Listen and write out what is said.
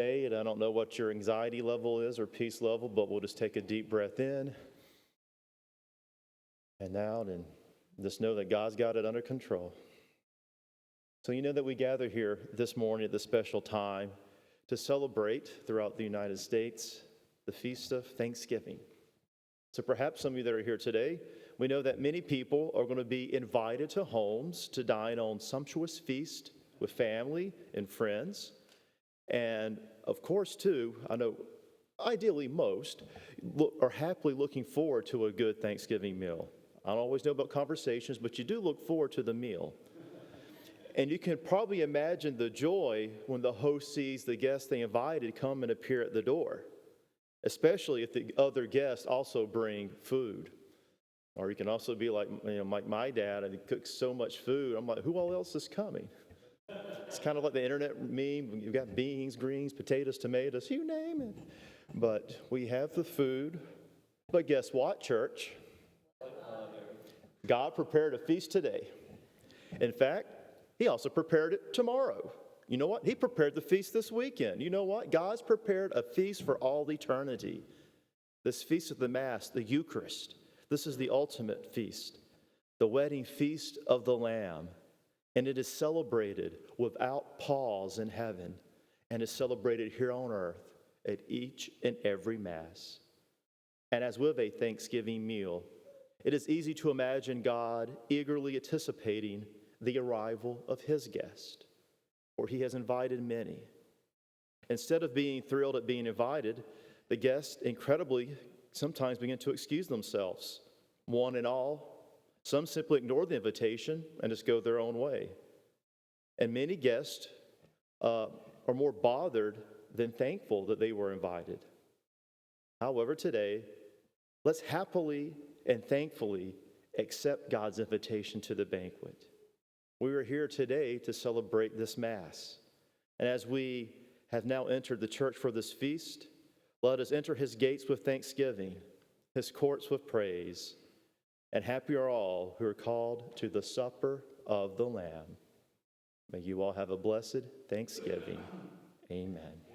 Hey, and I don't know what your anxiety level is or peace level, but we'll just take a deep breath in and out and just know that God's got it under control. So you know that we gather here this morning at this special time to celebrate throughout the United States the feast of Thanksgiving. So perhaps some of you that are here today, we know that many people are going to be invited to homes to dine on sumptuous feast with family and friends. And of course, too, I know ideally most are happily looking forward to a good Thanksgiving meal. I don't always know about conversations, but you do look forward to the meal. And you can probably imagine the joy when the host sees the guests they invited come and appear at the door, especially if the other guests also bring food. Or you can also be like, like my dad, and he cooks so much food. I'm like, who all else is coming? It's kind of like the internet meme. You've got beans, greens, potatoes, tomatoes, you name it. But we have the food. But guess what, church? God prepared a feast today. In fact, He also prepared it tomorrow. You know what? He prepared the feast this weekend. You know what? God's prepared a feast for all eternity. This feast of the Mass, the Eucharist, this is the ultimate feast, the wedding feast of the Lamb. And it is celebrated without pause in heaven and is celebrated here on earth at each and every Mass. And as with a Thanksgiving meal, it is easy to imagine God eagerly anticipating the arrival of His guest, for He has invited many. Instead of being thrilled at being invited, the guests incredibly sometimes begin to excuse themselves, one and all. Some simply ignore the invitation and just go their own way. And many guests are more bothered than thankful that they were invited. However, today, let's happily and thankfully accept God's invitation to the banquet. We are here today to celebrate this Mass. And as we have now entered the church for this feast, let us enter His gates with thanksgiving, His courts with praise. And happy are all who are called to the supper of the Lamb. May you all have a blessed Thanksgiving. Amen.